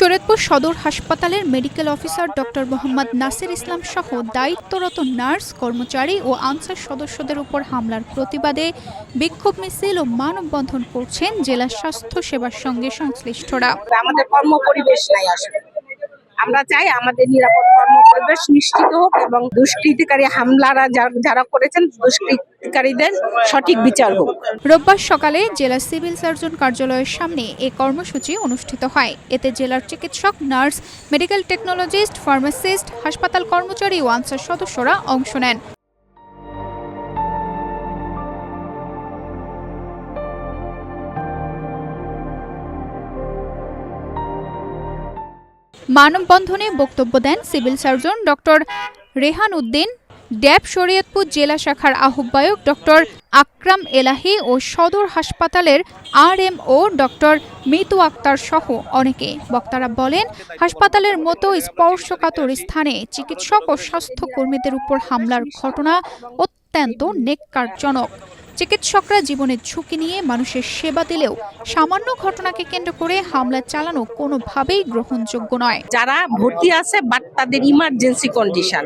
শরীয়তপুর সদর হাসপাতালের medical officer doctor Mohammad Nasir Islam সহ দায়িত্বরত নার্স, কর্মচারী ও আনসার সদস্যদের উপর হামলার প্রতিবাদে বিক্ষোভ মিছিল ও মানববন্ধন করছেন জেলা স্বাস্থ্য সেবার সঙ্গে সংশ্লিষ্টরা। আমাদের কর্মপরিবেশ নাই আসলে। আমরা চাই আমাদের নিরাপদ কর্মপরিবেশ নিশ্চিত হোক এবং দুষ্কৃতিকারী হামলারা যারা করেছেন দুষ্কৃতিকারীদের সঠিক বিচার হোক। রোববার সকালে জেলা সিভিল সার্জন কার্যালয়ের সামনে এ কর্মসূচি অনুষ্ঠিত হয়। এতে জেলার চিকিৎসক, নার্স, মেডিকেল টেকনোলজিস্ট, ফার্মাসিস্ট, হাসপাতাল কর্মচারী ও আনসার সদস্যরা অংশ নেন। মানববন্ধনে বক্তব্য দেন civil surgeon doctor Rehan Uddin, DAB Shariatpur জেলা শাখার আহ্বায়ক ডক্টর আকরাম এলাহি ও সদর হাসপাতালের RMO ডক্টর মিতু আক্তার সহ অনেকে। বক্তারা বলেন, হাসপাতালের মতো স্পর্শকাতর স্থানে চিকিৎসক ও স্বাস্থ্যকর্মীদের উপর হামলার ঘটনা অত্যন্ত নেক্কারজনক। চিকিৎসকরা জীবনের ঝুঁকি নিয়ে মানুষের সেবা দিলেও সামান্য ঘটনাকে কেন্দ্র করে হামলা চালানো কোনোভাবেই গ্রহণযোগ্য নয়। যারা ভর্তি আছে বাট তাদের ইমার্জেন্সি কন্ডিশন,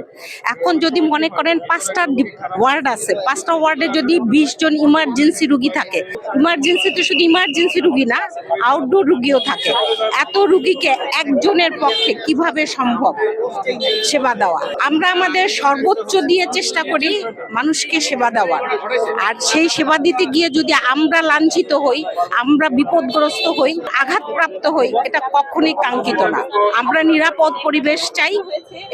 এখন যদি মনে করেন 5টা ওয়ার্ড আছে, 5টা ওয়ার্ডে যদি 20 জন ইমার্জেন্সি রুগী থাকে, ইমার্জেন্সিতে শুধু ইমার্জেন্সি রুগী না, আউটডোর রুগীও থাকে, এত রুগীকে একজনের পক্ষে কিভাবে সম্ভব সেবা দেওয়া? আমরা আমাদের সর্বোচ্চ দিয়ে চেষ্টা করি মানুষকে সেবা দেওয়ার, আর সেই সেবা দিতে গিয়ে যদি আমরা লাঞ্ছিত হই, আমরা বিপদগ্রস্ত হই, আঘাতপ্রাপ্ত হই, এটা কখনোই কাঙ্ক্ষিত না। আমরা নিরাপদ পরিবেশ চাই,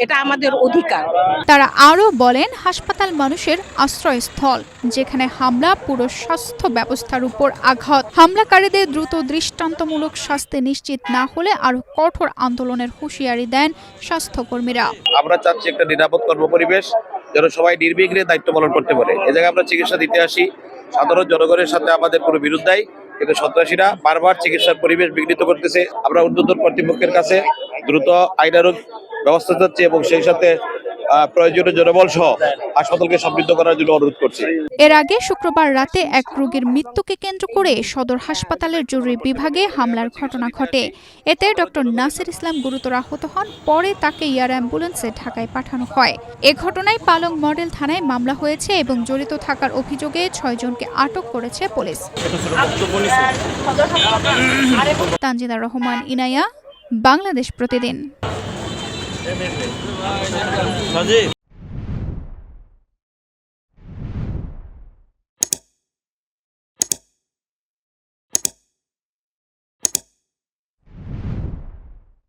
এটা আমাদের অধিকার। তারা আরও বলেন, হাসপাতাল মানুষের আশ্রয়স্থল, যেখানে হামলা পুরো স্বাস্থ্য ব্যবস্থার উপর আঘাত। হামলাকারীদের দ্রুত দৃষ্টান্তমূলক শাস্তি নিশ্চিত না হলে আরো কঠোর আন্দোলনের হুঁশিয়ারি দেন স্বাস্থ্যকর্মীরা। আমরা চাচ্ছি একটা নিরাপদ কর্মপরিবেশ, যেন সবাই নির্বিঘ্নে দায়িত্ব পালন করতে পারে। এ জায়গায় আমরা চিকিৎসা দিতে আসি, সাধারণ জনগণের সাথে আমাদের কোনো বিরোধ নাই, কিন্তু সন্ত্রাসীরা বারবার চিকিৎসার পরিবেশ বিঘ্নিত করতেছে। আমরা ঊর্ধ্বতন কর্তৃপক্ষের কাছে দ্রুত আইনানুগ ব্যবস্থা চাচ্ছি এবং সেই সাথে প্রয়োজনীয় জনবল সহ হাসপাতালকে সমৃদ্ধ করার জন্য অনুরোধ করছি। এর আগে শুক্রবার রাতে এক রোগীর মৃত্যুকে কেন্দ্র করে সদর হাসপাতালের জরুরি বিভাগে হামলার ঘটনা ঘটে। এতে ডক্টর নাসির ইসলাম গুরুতর আহত হন। পরে তাকে এয়ার অ্যাম্বুলেন্সে ঢাকায় পাঠানো হয়। এ ঘটনায় পালং মডেল থানায় মামলা হয়েছে এবং জড়িত থাকার অভিযোগে 6 জনকে আটক করেছে পুলিশ। তানজিদা রহমান, ইনায়া, বাংলাদেশ প্রতিদিন।